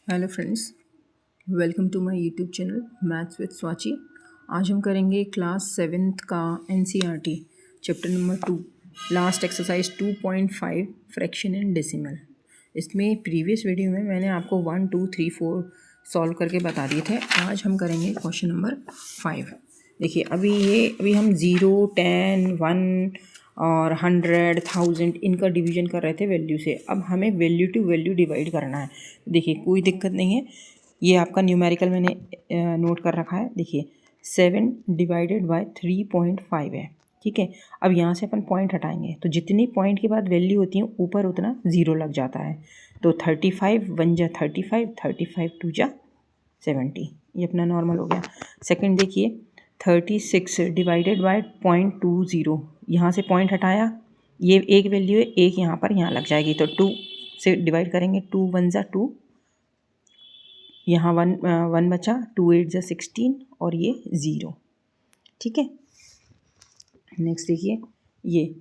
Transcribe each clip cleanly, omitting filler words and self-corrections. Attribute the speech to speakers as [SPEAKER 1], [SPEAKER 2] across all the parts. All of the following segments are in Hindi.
[SPEAKER 1] Hello friends, welcome to my YouTube channel maths with Swachi. आज हम करेंगे क्लास 7th का NCERT chapter number 2 last exercise 2.5 fraction in decimal. इसमें प्रीवियस वीडियो में मैंने आपको 1 2 3 4 सॉल्व करके बता दिए थे। आज हम करेंगे क्वेश्चन नंबर 5। देखिए अभी हम 0, 10, 1 और 100, 1000 इनका डिवीजन कर रहे थे वैल्यू से। अब हमें वैल्यू टू वैल्यू डिवाइड करना है। देखिए कोई दिक्कत नहीं है, ये आपका न्यूमेरिकल मैंने नोट कर रखा है। देखिए 7 डिवाइडेड बाय 3.5 है, ठीक है। अब यहाँ से अपन पॉइंट हटाएंगे तो जितनी पॉइंट के बाद वैल्यू होती है ऊपर उतना ज़ीरो लग जाता है। तो 35 1 जा 35, 35 2 जा 70, ये अपना नॉर्मल हो गया। सेकंड देखिए 36 डिवाइडेड बाय 0.20, यहाँ से पॉइंट हटाया, ये एक वैल्यू है, एक यहाँ पर यहाँ लग जाएगी तो 2 से डिवाइड करेंगे। 2 1 जा 2, यहाँ 1 बचा, 2 8 जा 16 और ये 0, ठीक है। नेक्स्ट देखिए ये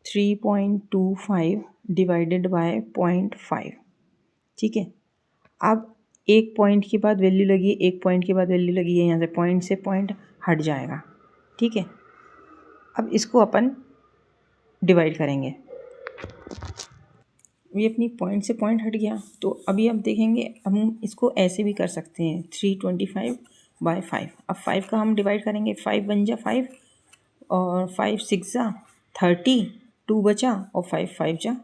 [SPEAKER 1] 3.25 डिवाइडेड बाय 0.5, ठीक है। अब एक पॉइंट के बाद वैल्यू लगी है, एक पॉइंट के बाद वैल्यू लगी है, यहाँ से पॉइंट हट जाएगा, ठीक है। अब इसको अपन डिवाइड करेंगे, ये अपनी पॉइंट से पॉइंट हट गया। तो अभी आप देखेंगे हम इसको ऐसे भी कर सकते हैं 325 बाय 5। अब 5 का हम डिवाइड करेंगे, 5 1 जा 5 और 5 6 जा 30, 2 बचा और 5 5 जा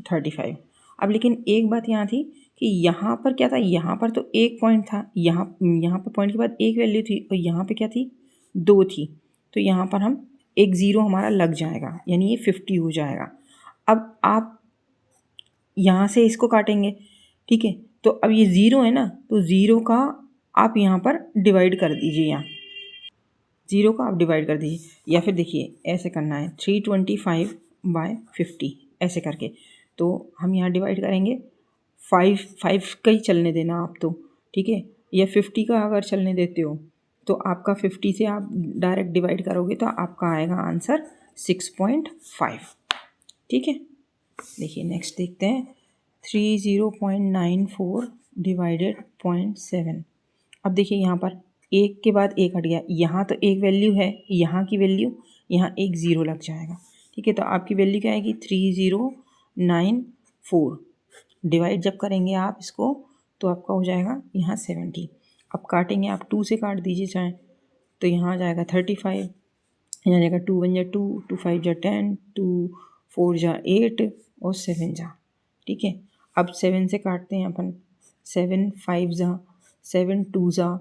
[SPEAKER 1] 35। अब लेकिन एक बात यहाँ थी कि यहाँ पर क्या था, यहाँ पर तो एक पॉइंट था, यहाँ पर पॉइंट के बाद एक वैल्यू थी और यहाँ पे क्या थी, 2 थी। तो यहाँ पर हम एक ज़ीरो हमारा लग जाएगा, यानी ये 50 हो जाएगा। अब आप यहाँ से इसको काटेंगे, ठीक है। तो अब ये ज़ीरो है ना, तो ज़ीरो का आप यहाँ पर डिवाइड कर दीजिए, यहाँ ज़ीरो का आप डिवाइड कर दीजिए। या फिर देखिए ऐसे करना है 325 बाय 50 ऐसे करके। तो हम यहाँ डिवाइड करेंगे, 5 का ही चलने देना आप तो, ठीक है। या 50 का अगर चलने देते हो तो आपका 50 से आप डायरेक्ट डिवाइड करोगे तो आपका आएगा आंसर 6.5, ठीक है। देखिए नेक्स्ट देखते हैं 30.94 डिवाइडेड 0.7। अब देखिए यहाँ पर एक के बाद एक हट गया, यहाँ तो एक वैल्यू है, यहाँ की वैल्यू, यहाँ एक ज़ीरो लग जाएगा, ठीक है। तो आपकी वैल्यू क्या आएगी 3094। डिवाइड जब करेंगे आप इसको तो आपका हो जाएगा यहाँ 70। अब काटेंगे आप 2 से काट दीजिए चाहे, तो यहाँ आ जाएगा 35, यहाँ जाएगा 2 1 जा 2, 2 5 जा 10, 2 4 जा 8 और 7 जा, ठीक है। अब 7 से काटते हैं अपन, 7 5 जा 7 2 जा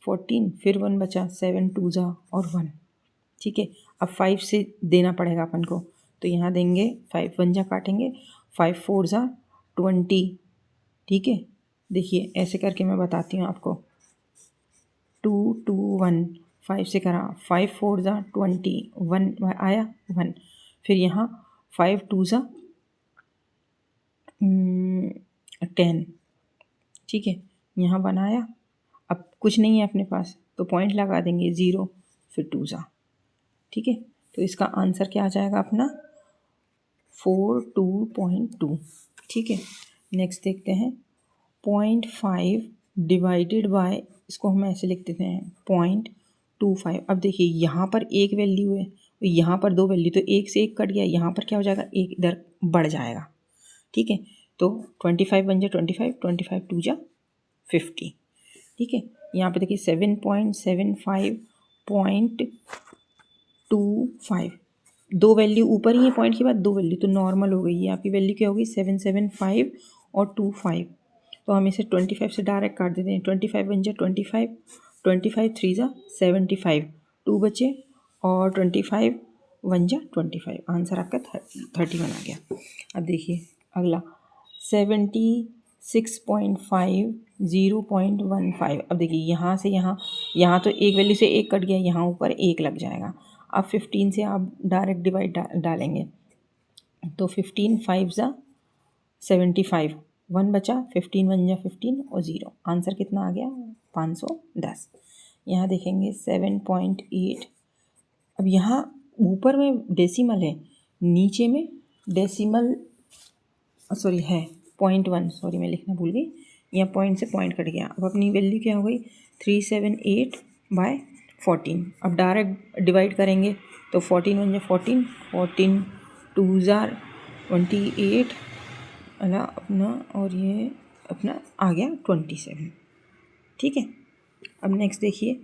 [SPEAKER 1] 14, फिर 1 बचा, 7 2 जा और 1, ठीक है। अब 5 से देना पड़ेगा अपन को, तो यहाँ देंगे 5 1 जा काटेंगे, 5 4 जा 20, ठीक है। देखिए ऐसे करके मैं बताती हूँ आपको, 2 2 1, 5 से करा, 5 4 जा 20, 1 आया 1, फिर यहाँ 5 2 जा 10, ठीक है। यहाँ 1 आया, अब कुछ नहीं है अपने पास तो पॉइंट लगा देंगे 0, फिर 2 जा, ठीक है। तो इसका आंसर क्या आ जाएगा अपना 42.2, ठीक है। नेक्स्ट देखते हैं 0.5 डिवाइडेड बाय, इसको हम ऐसे लिख देते हैं 0.25। अब देखिए यहाँ पर एक वैल्यू है, यहाँ पर दो वैल्यू, तो एक से एक कट गया, यहाँ पर क्या हो जाएगा, एक इधर बढ़ जाएगा, ठीक है। तो 25 1 जा 25, 25 2 जा 50, ठीक है। यहाँ पे देखिए 7.75.25, दो वैल्यू ऊपर ही है पॉइंट के बाद दो वैल्यू, तो नॉर्मल हो गई है आपकी वैल्यू, क्या होगी 775 और 25। तो हम इसे 25 से डायरेक्ट काट देते हैं, 25 1 जा 25, 25 3 जा 75, 2 बचे और 25 1 जा 25, आंसर आपका 31 आ गया। अब देखिए अगला 76.5 0.15। अब देखिए यहाँ से यहाँ तो एक वैल्यू से एक कट गया, यहाँ ऊपर एक लग जाएगा। अब 15 से आप डायरेक्ट डिवाइड डालेंगे, तो 15 5 जा 75, 1 बचा, 15 1 जा 15 और 0, आंसर कितना आ गया 510। यहाँ देखेंगे 7.8। अब यहाँ ऊपर में डेसिमल है, नीचे में डेसिमल सॉरी है 0.1, सॉरी मैं लिखना भूल गई, या पॉइंट से पॉइंट कट गया। अब अपनी वैल्यू क्या हो गई 378/14। अब डायरेक्ट डिवाइड करेंगे तो 14 1 14, 14 2 28 अला अपना, और ये अपना आ गया 27। ठीक है। अब नेक्स्ट देखिए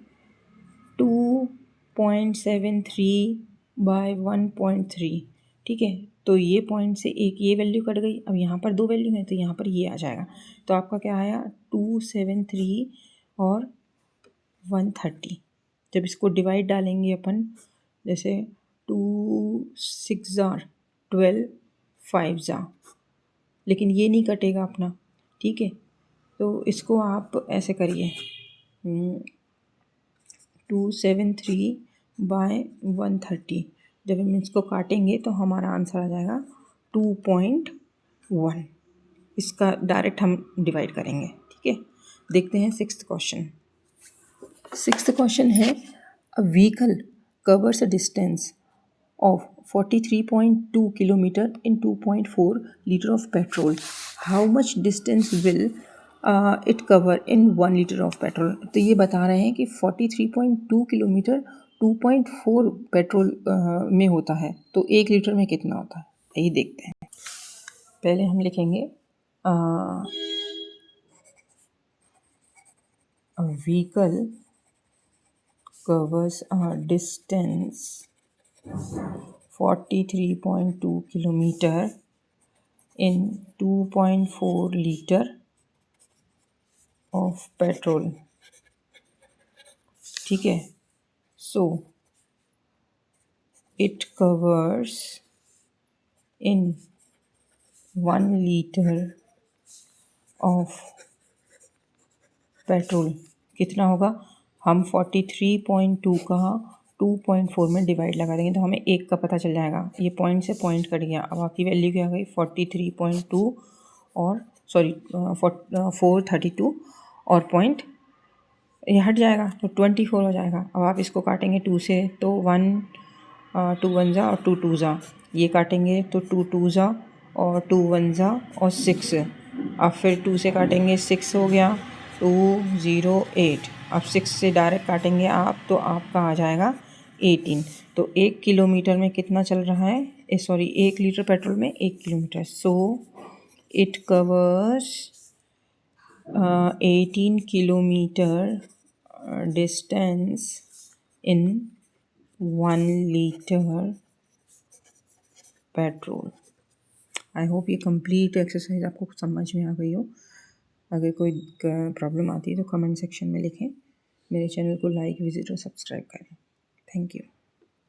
[SPEAKER 1] 2.73/1.3। ठीक है, तो ये पॉइंट से एक ये वैल्यू कट गई। अब यहाँ पर दो वैल्यू है तो यहाँ पर ये आ जाएगा। तो आपका क्या आया 273 और 130। जब इसको डिवाइड डालेंगे अपन, जैसे 2 6 12 5 लेकिन ये नहीं कटेगा अपना। ठीक है, तो इसको आप ऐसे करिए 273/130। जब हम इसको काटेंगे तो हमारा आंसर आ जाएगा 2.1। इसका डायरेक्ट हम डिवाइड करेंगे। ठीक है, देखते हैं सिक्स्थ क्वेश्चन। सिक्स्थ क्वेश्चन है a vehicle covers a distance of 43.2 kilometer in 2.4 liter of petrol. How much distance will it cover in 1 liter of petrol? तो ये बता रहे हैं कि 43.2 किलोमीटर 2.4 पेट्रोल में होता है, तो 1 लीटर में कितना होता है, यही देखते हैं। पहले हम लिखेंगे a vehicle covers a distance 43.2 kilometer in 2.4 liter of petrol. ठीक है, so it covers in 1 liter of petrol कितना होगा। हम 43.2 का 2.4 में डिवाइड लगा देंगे तो हमें एक का पता चल जाएगा। ये पॉइंट से पॉइंट कट गया। अब आपकी वैल्यू क्या आ गई 43.2 और 432 और पॉइंट ये हट जाएगा तो 24 हो जाएगा। अब आप इसको काटेंगे 2 से तो 1 2 1 जा और 2 2 जा, ये काटेंगे तो 2 2 जा और 2 1 जा और 6। अब फिर 2 से काटेंगे 6 हो गया 208। अब 6 से डायरेक्ट काटेंगे आप तो आपका आ जाएगा 18। तो 1 किलोमीटर में कितना चल रहा है, 1 लीटर पेट्रोल में 1 kilometre. So it covers 18 kilometre distance in 1 litre petrol. I hope ये कंप्लीट एक्सरसाइज आपको समझ में आ गई हो। अगर कोई प्रॉब्लम आती है तो कमेंट सेक्शन में लिखें। मेरे चैनल को लाइक, विजिट और सब्सक्राइब करें। Thank you.